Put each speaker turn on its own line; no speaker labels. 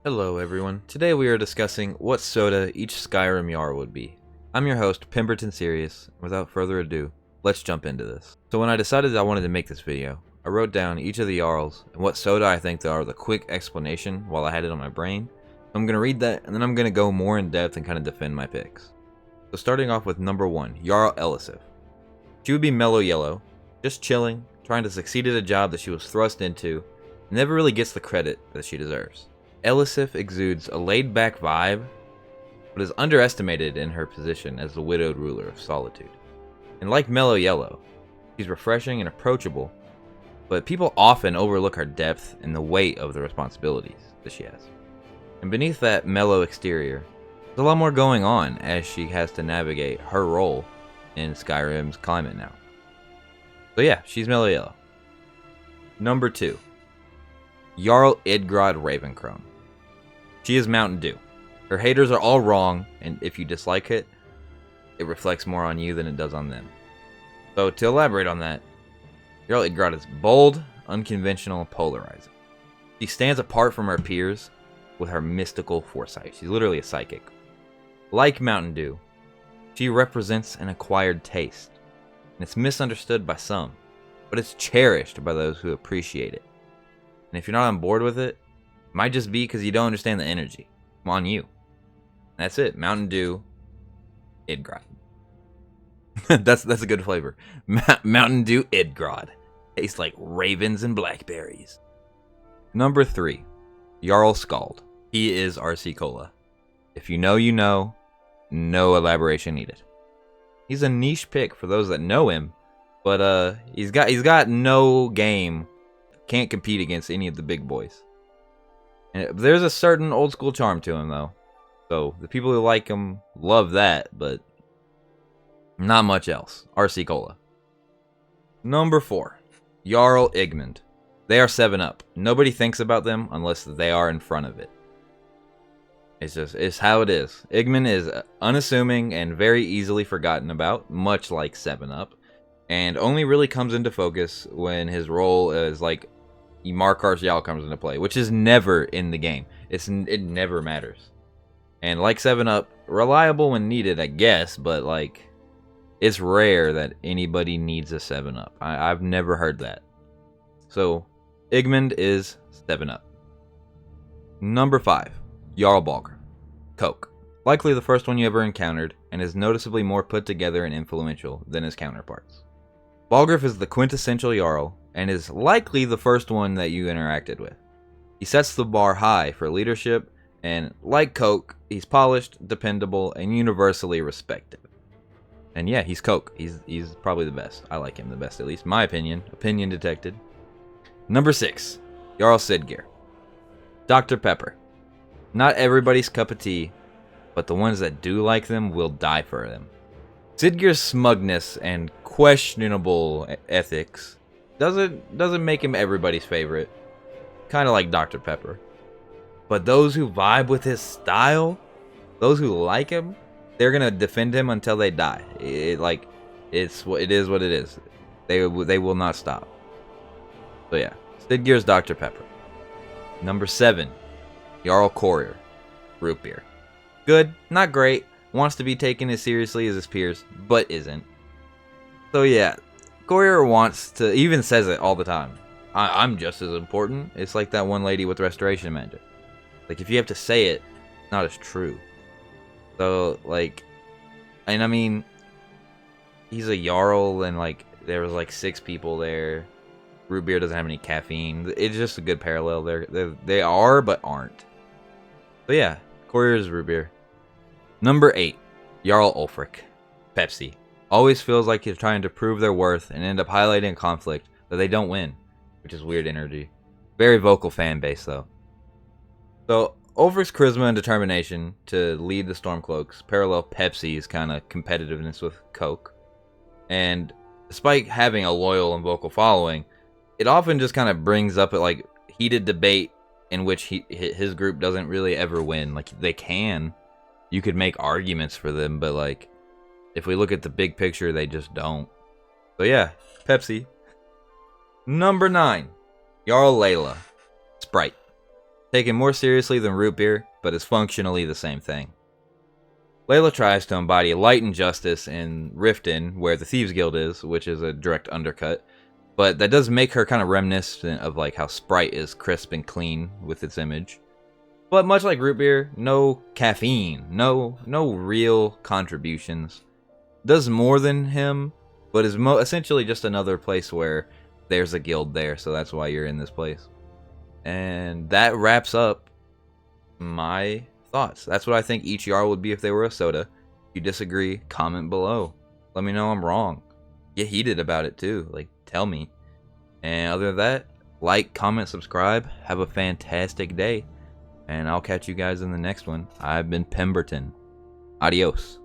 Hello everyone, today we are discussing what soda each Skyrim Jarl would be. I'm your host, Pemberton Sirius, and without further ado, let's jump into this. So when I decided I wanted to make this video, I wrote down each of the Jarls and what soda I think they are with a quick explanation while I had it on my brain. I'm going to read that and then I'm going to go more in depth and kind of defend my picks. So starting off with number 1, Jarl Elisif. She would be mellow yellow, just chilling, trying to succeed at a job that she was thrust into, and never really gets the credit that she deserves. Elisif exudes a laid-back vibe, but is underestimated in her position as the widowed ruler of Solitude. And like Mellow Yellow, she's refreshing and approachable, but people often overlook her depth and the weight of the responsibilities that she has. And beneath that mellow exterior, there's a lot more going on as she has to navigate her role in Skyrim's climate now. So yeah, she's Mellow Yellow. Number 2, Jarl Idgrod Ravencrone. She is Mountain Dew. Her haters are all wrong, and if you dislike it, it reflects more on you than it does on them. So to elaborate on that, Jarl Idgrod is bold, unconventional, and polarizing. She stands apart from her peers with her mystical foresight. She's literally a psychic. Like Mountain Dew, she represents an acquired taste, and it's misunderstood by some, but it's cherished by those who appreciate it. And if you're not on board with it, it might just be because you don't understand the energy. I'm on you. That's it. Mountain Dew, Idgrod. that's a good flavor. Mountain Dew, Idgrod. Tastes like ravens and blackberries. Number 3, Jarl Skald. He is RC Cola. If you know, you know. No elaboration needed. He's a niche pick for those that know him, but he's got no game. Can't compete against any of the big boys. And there's a certain old school charm to him though. So the people who like him love that, but not much else. RC Cola. Number 4, Jarl Igmund. They are 7-Up. Nobody thinks about them unless they are in front of it. It's how it is. Igmund is unassuming and very easily forgotten about, much like 7-Up, and only really comes into focus when his role as like Markar's Jarl comes into play, which is never in the game. It never matters. And like 7-Up, reliable when needed, I guess, but like it's rare that anybody needs a 7-Up. I've never heard that. So Igmund is 7-Up. Number 5, Jarl Balgr. Coke. Likely the first one you ever encountered, and is noticeably more put together and influential than his counterparts. Balgr is the quintessential Jarl, and is likely the first one that you interacted with. He sets the bar high for leadership, and like Coke, he's polished, dependable, and universally respected. And yeah, he's Coke. He's probably the best. I like him the best, at least my opinion. Opinion detected. Number 6, Jarl Siggeir. Dr. Pepper. Not everybody's cup of tea, but the ones that do like them will die for them. Siggeir's smugness and questionable ethics doesn't make him everybody's favorite. Kind of like Dr. Pepper. But those who vibe with his style, those who like him, they're gonna defend him until they die. It is what it is. They will not stop. So yeah, Siggeir's Dr. Pepper. Number 7, Jarl Courier. Root beer. Good, not great. Wants to be taken as seriously as his peers, but isn't. So yeah, Courier wants to, even says it all the time. I'm just as important. It's like that one lady with Restoration Magic. Like, if you have to say it, it's not as true. So, like, and I mean, he's a Jarl, and like, there was like 6 people there. Root beer doesn't have any caffeine. It's just a good parallel there. They are, but aren't. So yeah, Courier's root beer. Number 8, Jarl Ulfric. Pepsi. Always feels like he's trying to prove their worth and end up highlighting a conflict that they don't win, which is weird energy. Very vocal fan base though. So Ulfric's charisma and determination to lead the Stormcloaks parallel Pepsi's kind of competitiveness with Coke. And despite having a loyal and vocal following, it often just kind of brings up a like heated debate in which his group doesn't really ever win. Like, they can. You could make arguments for them, but like, if we look at the big picture, they just don't. So yeah, Pepsi. Number 9, Jarl Layla. Sprite. taken more seriously than root beer, but is functionally the same thing. Layla tries to embody light and justice in Riften, where the Thieves Guild is, which is a direct undercut, but that does make her kind of reminiscent of like how Sprite is crisp and clean with its image. But much like root beer, no caffeine, no real contributions. Does more than him, but is essentially just another place where there's a guild there, so that's why you're in this place. And that wraps up my thoughts. That's what I think each Jarl would be if they were a soda. If you disagree, comment below. Let me know I'm wrong. Get heated about it too. Like, tell me. And other than that, like, comment, subscribe. Have a fantastic day. And I'll catch you guys in the next one. I've been Pemberton. Adios.